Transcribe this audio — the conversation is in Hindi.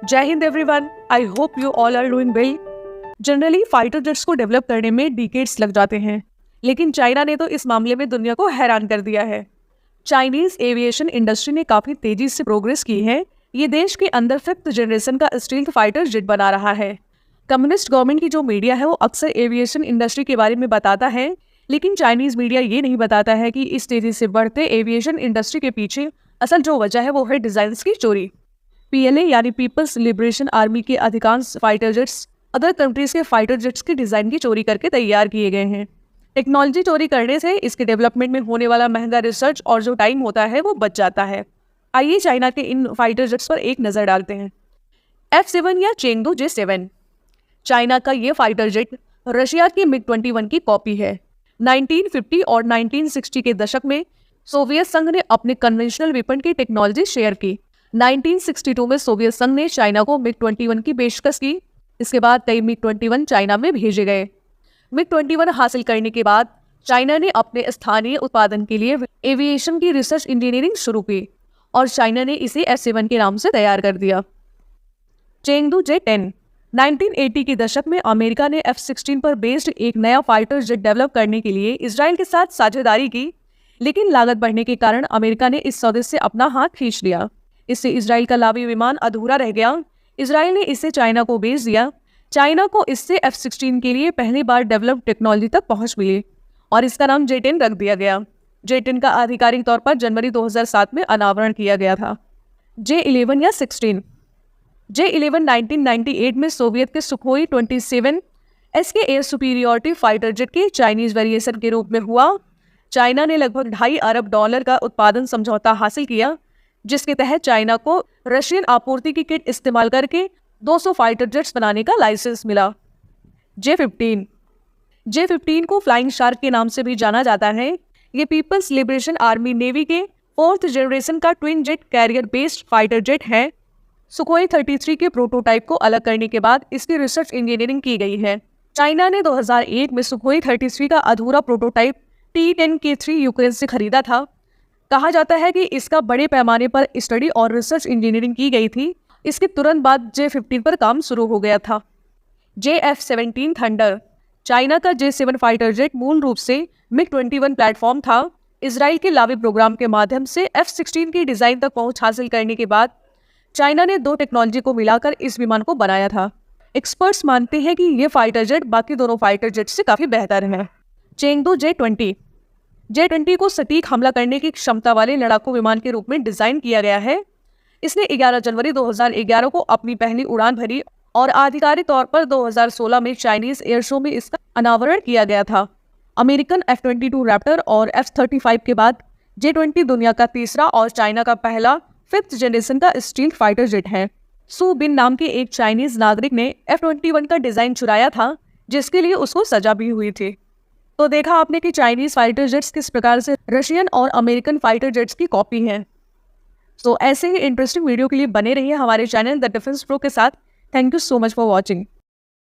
जय हिंद everyone, I hope you all are doing well. Generally fighter jets को डेवलप करने में डिकेड्स लग जाते हैं, लेकिन चाइना ने तो इस मामले में दुनिया को हैरान कर दिया है। चाइनीज एविएशन इंडस्ट्री ने काफी तेजी से प्रोग्रेस की है। ये देश के अंदर 5th जनरेशन का स्टील्थ फाइटर जेट बना रहा है। कम्युनिस्ट गवर्नमेंट की जो मीडिया है वो अक्सर एविएशन इंडस्ट्री के बारे में बताता है, लेकिन चाइनीज मीडिया ये नहीं बताता है कि इस तेजी से बढ़ते एविएशन इंडस्ट्री के पीछे असल जो वजह है वो है डिजाइन की चोरी। पीएलए यानी पीपल्स लिबरेशन आर्मी के अधिकांश फाइटर जेट्स अदर कंट्रीज के फाइटर जेट्स के डिजाइन की चोरी करके तैयार किए गए हैं। टेक्नोलॉजी चोरी करने से इसके डेवलपमेंट में होने वाला महंगा रिसर्च और जो टाइम होता है वो बच जाता है। आइए चाइना के इन फाइटर जेट्स पर एक नजर डालते हैं। F7 या चेंगडू J7। चाइना का ये फाइटर जेट रशिया की MiG-21 की कॉपी है। 1950 और 1960 के दशक में सोवियत संघ ने अपने कन्वेंशनल वेपन की टेक्नोलॉजी शेयर की। 1962 में सोवियत संघ ने चाइना को MiG-21 की पेशकश की। इसके बाद कई MiG-21 चाइना में भेजे गए। MiG-21 हासिल करने के बाद चाइना ने अपने स्थानीय उत्पादन के लिए एविएशन की रिसर्च इंजीनियरिंग शुरू की और चाइना ने इसे F7 के नाम से तैयार कर दिया। Chengdu J10। 1980 के दशक में अमेरिका ने F-16 पर बेस्ड एक नया फाइटर जेट डेवलप करने के लिए इजराइल के साथ साझेदारी की, लेकिन लागत बढ़ने के कारण अमेरिका ने इस सौदे से अपना हाथ खींच लिया। इससे इजराइल का लावी विमान अधूरा रह गया। इजराइल ने इसे चाइना को बेच दिया। चाइना को इससे F-16 के लिए पहली बार डेवलप टेक्नोलॉजी तक पहुंच मिली और इसका नाम J10 रख दिया गया। J10 का आधिकारिक तौर पर जनवरी 2007 में अनावरण किया गया था। J11 या 16। J11 1998 में सोवियत के सुखोई 27 एस के एयर सुपीरियरिटी फाइटर जेट के चाइनीज वेरिएशन के रूप में हुआ। चाइना ने लगभग $2.5 अरब का उत्पादन समझौता हासिल किया, जिसके तहत चाइना को रशियन आपूर्ति की किट इस्तेमाल करके 200 फाइटर जेट्स बनाने का लाइसेंस मिला। J15 को फ्लाइंग शार्क के नाम से भी जाना जाता है। ये पीपल्स लिबरेशन आर्मी नेवी के 4th जनरेशन का twin jet career based fighter jet है। सुखोई 33 के प्रोटोटाइप को अलग करने के बाद इसकी रिसर्च इंजीनियरिंग की गई है। चाइना ने 2001 में सुखोई 33 का अधूरा प्रोटोटाइप T-10K3 यूक्रेन से खरीदा था। कहा जाता है कि इसका बड़े पैमाने पर स्टडी और रिसर्च इंजीनियरिंग की गई थी। इसके तुरंत बाद J15 पर काम शुरू हो गया था। JF-17 thunder. चाइना का J7 फाइटर जेट मूल रूप से MiG-21 प्लेटफॉर्म था। इजराइल के लावी प्रोग्राम के माध्यम से F-16 की डिजाइन तक पहुंच हासिल करने के बाद चाइना ने 2 टेक्नोलॉजी को मिलाकर इस विमान को बनाया था। एक्सपर्ट्स मानते हैं कि ये फाइटर जेट बाकी दोनों फाइटर जेट से काफी बेहतर है। चेंगडू J20 को सटीक हमला करने की क्षमता वाले लड़ाकू विमान के रूप में डिजाइन किया गया है। इसने 11 जनवरी 2011 को अपनी पहली उड़ान भरी और आधिकारिक तौर पर 2016 में चाइनीज एयर शो में इसका अनावरण किया गया था। अमेरिकन F-22 रैप्टर और F-35 के बाद J20 दुनिया का तीसरा और चाइना का पहला 5th जनरेशन का स्टील्थ फाइटर जेट है। सू बिन नाम के एक चाइनीज नागरिक ने F-21 का डिजाइन चुराया था, जिसके लिए उसको सजा भी हुई थी। तो देखा आपने कि चाइनीज फाइटर जेट्स किस प्रकार से रशियन और अमेरिकन फाइटर जेट्स की कॉपी हैं। तो ऐसे ही इंटरेस्टिंग वीडियो के लिए बने रहिए हमारे चैनल द डिफेंस प्रो के साथ। Thank you so much for watching.